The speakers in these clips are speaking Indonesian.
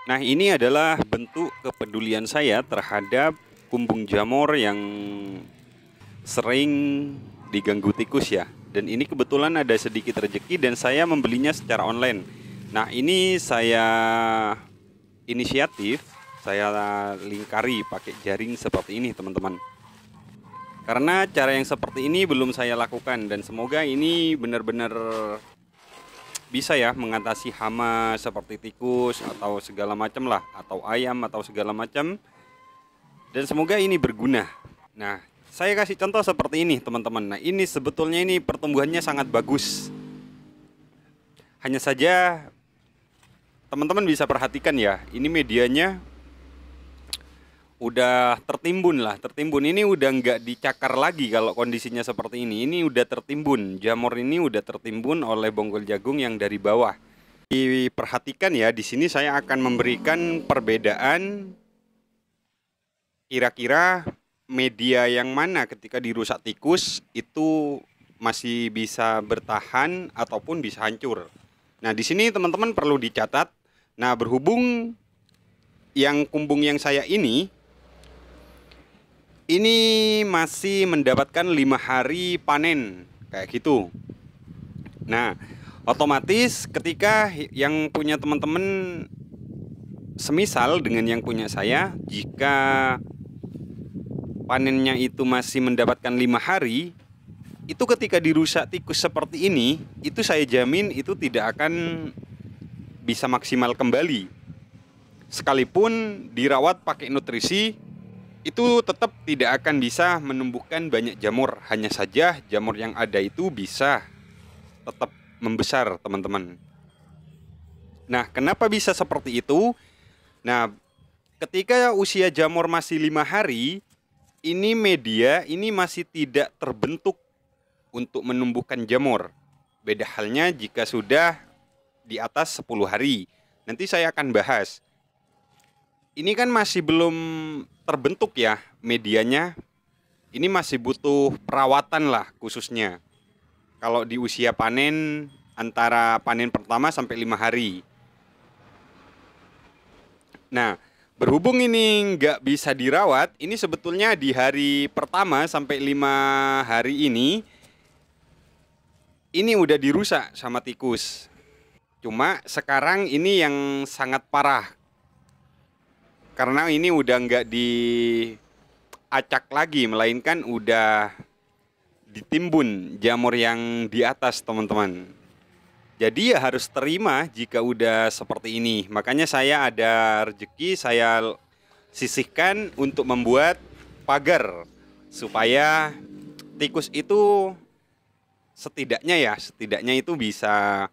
Nah, ini adalah bentuk kepedulian saya terhadap kumbung jamur yang sering diganggu tikus ya. Dan ini kebetulan ada sedikit rezeki dan saya membelinya secara online. Nah, ini saya inisiatif, saya lingkari pakai jaring seperti ini, teman-teman. Karena cara yang seperti ini belum saya lakukan dan semoga ini benar-benar bisa ya mengatasi hama seperti tikus atau segala macam lah, atau ayam atau segala macam, dan semoga ini berguna. Nah, saya kasih contoh seperti ini, teman-teman. Nah, ini sebetulnya ini pertumbuhannya sangat bagus. Hanya saja teman-teman bisa perhatikan ya, ini medianya udah tertimbun lah, tertimbun. Ini udah nggak dicakar lagi kalau kondisinya seperti ini. Ini udah tertimbun, jamur ini udah tertimbun oleh bonggol jagung yang dari bawah. Diperhatikan ya, di sini saya akan memberikan perbedaan kira-kira media yang mana ketika dirusak tikus itu masih bisa bertahan ataupun bisa hancur. Nah, di sini teman-teman perlu dicatat. Nah, berhubung yang kumbung yang saya ini masih mendapatkan 5 hari panen kayak gitu. Nah, otomatis ketika yang punya teman-teman semisal dengan yang punya saya, jika panennya itu masih mendapatkan 5 hari, itu ketika dirusak tikus seperti ini, itu saya jamin itu tidak akan bisa maksimal kembali. Sekalipun dirawat pakai nutrisi, itu tetap tidak akan bisa menumbuhkan banyak jamur. Hanya saja jamur yang ada itu bisa tetap membesar, teman-teman. Nah, kenapa bisa seperti itu? Nah, ketika usia jamur masih 5 hari, ini media ini masih tidak terbentuk untuk menumbuhkan jamur. Beda halnya jika sudah di atas 10 hari. Nanti saya akan bahas. Ini kan masih belum terbentuk ya medianya. Ini masih butuh perawatan lah khususnya. Kalau di usia panen, antara panen pertama sampai 5 hari. Nah, berhubung ini nggak bisa dirawat, ini sebetulnya di hari pertama sampai 5 hari ini udah dirusak sama tikus. Cuma sekarang ini yang sangat parah. Karena ini udah nggak diacak lagi, melainkan udah ditimbun jamur yang di atas, teman-teman. Jadi ya harus terima jika udah seperti ini. Makanya saya ada rezeki, saya sisihkan untuk membuat pagar. Supaya tikus itu setidaknya itu bisa,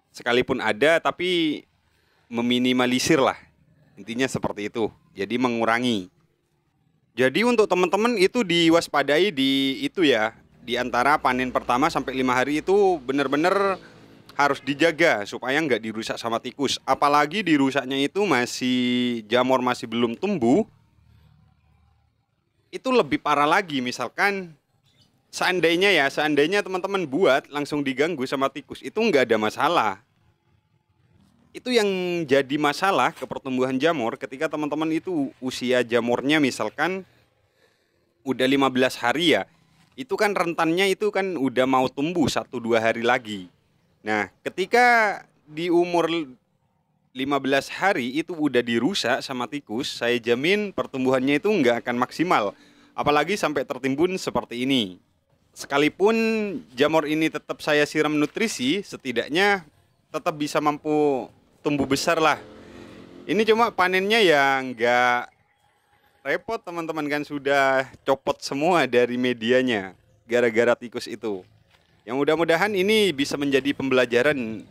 sekalipun ada, tapi meminimalisir lah. Intinya seperti itu. Jadi mengurangi. Jadi untuk teman-teman itu diwaspadai di itu ya. Di antara panen pertama sampai 5 hari itu benar-benar harus dijaga supaya nggak dirusak sama tikus. Apalagi dirusaknya itu jamur masih belum tumbuh. Itu lebih parah lagi. Misalkan seandainya teman-teman buat langsung diganggu sama tikus, itu nggak ada masalah. Itu yang jadi masalah ke pertumbuhan jamur ketika teman-teman itu usia jamurnya misalkan udah 15 hari ya. Itu kan rentannya itu kan udah mau tumbuh 1-2 hari lagi. Nah, ketika di umur 15 hari itu udah dirusak sama tikus, saya jamin pertumbuhannya itu nggak akan maksimal. Apalagi sampai tertimbun seperti ini. Sekalipun jamur ini tetap saya siram nutrisi, setidaknya tetap bisa mampu tumbuh besar lah. Ini cuma panennya yang nggak repot, teman-teman, kan sudah copot semua dari medianya gara-gara tikus itu. Yang mudah-mudahan ini bisa menjadi pembelajaran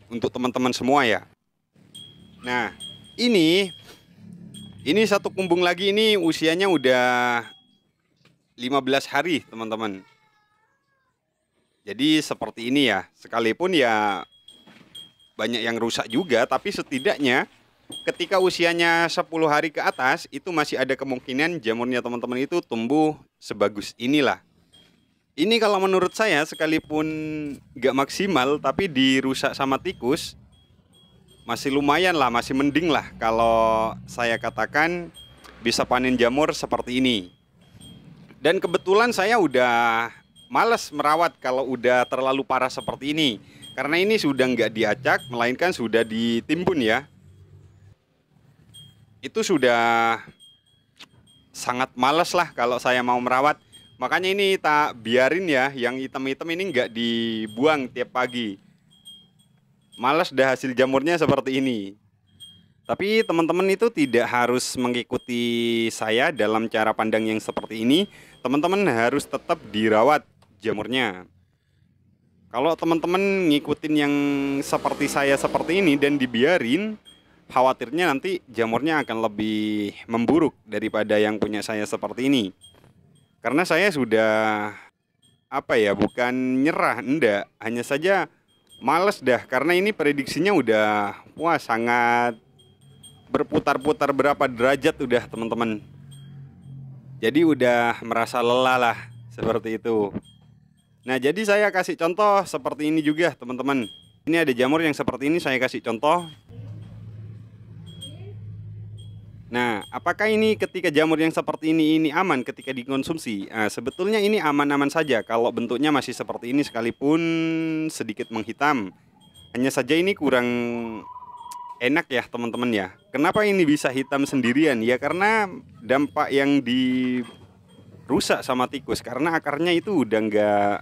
untuk teman-teman semua ya. Nah, ini satu kumbung lagi, ini usianya udah 15 hari, teman-teman. Jadi seperti ini ya. Sekalipun ya banyak yang rusak juga, tapi setidaknya ketika usianya 10 hari ke atas, itu masih ada kemungkinan jamurnya teman-teman itu tumbuh sebagus inilah. Ini kalau menurut saya, sekalipun nggak maksimal, tapi dirusak sama tikus, masih lumayan lah, masih mending lah kalau saya katakan bisa panen jamur seperti ini. Dan kebetulan saya udah males merawat kalau udah terlalu parah seperti ini, karena ini sudah nggak diacak, melainkan sudah ditimbun ya. Itu sudah sangat males lah kalau saya mau merawat. Makanya ini tak biarin ya, yang hitam-hitam ini nggak dibuang tiap pagi. Males dah hasil jamurnya seperti ini. Tapi teman-teman itu tidak harus mengikuti saya dalam cara pandang yang seperti ini. Teman-teman harus tetap dirawat jamurnya. Kalau teman-teman ngikutin yang seperti saya seperti ini dan dibiarin, khawatirnya nanti jamurnya akan lebih memburuk daripada yang punya saya seperti ini. Karena saya sudah bukan nyerah, enggak, hanya saja males dah, karena ini prediksinya udah sangat berputar-putar berapa derajat udah teman-teman. Jadi udah merasa lelah lah seperti itu. Nah, jadi saya kasih contoh seperti ini juga teman-teman. Ini ada jamur yang seperti ini, saya kasih contoh. Nah, apakah ini ketika jamur yang seperti ini aman ketika dikonsumsi? Nah, sebetulnya ini aman-aman saja kalau bentuknya masih seperti ini sekalipun sedikit menghitam. Hanya saja ini kurang enak ya teman-teman ya. Kenapa ini bisa hitam sendirian? Ya karena dampak yang dirusak sama tikus, karena akarnya itu udah nggak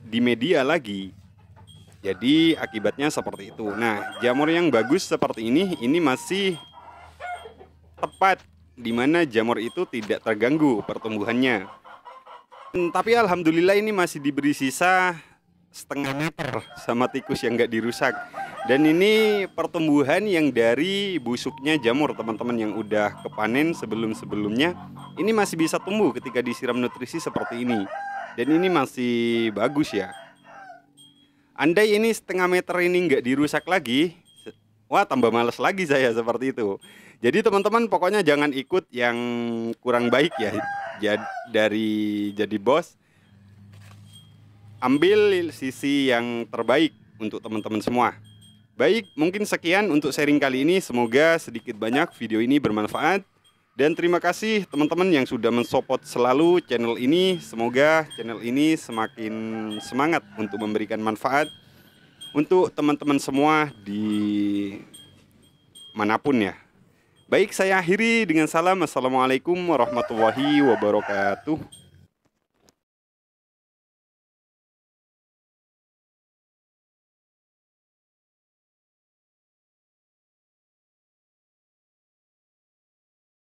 di media lagi. Jadi akibatnya seperti itu. Nah, jamur yang bagus seperti ini masih tepat di mana jamur itu tidak terganggu pertumbuhannya. Tapi alhamdulillah ini masih diberi sisa setengah meter sama tikus yang nggak dirusak. Dan ini pertumbuhan yang dari busuknya jamur teman-teman yang udah kepanen sebelum-sebelumnya. Ini masih bisa tumbuh ketika disiram nutrisi seperti ini. Dan ini masih bagus ya. Andai ini setengah meter ini nggak dirusak lagi, wah tambah males lagi saya seperti itu. Jadi teman-teman pokoknya jangan ikut yang kurang baik ya. Dari jadi bos, ambil sisi yang terbaik untuk teman-teman semua. Baik, mungkin sekian untuk sharing kali ini. Semoga sedikit banyak video ini bermanfaat. Dan terima kasih teman-teman yang sudah mensupport selalu channel ini. Semoga channel ini semakin semangat untuk memberikan manfaat untuk teman-teman semua di manapun ya. Baik, saya akhiri dengan salam. Assalamualaikum warahmatullahi wabarakatuh.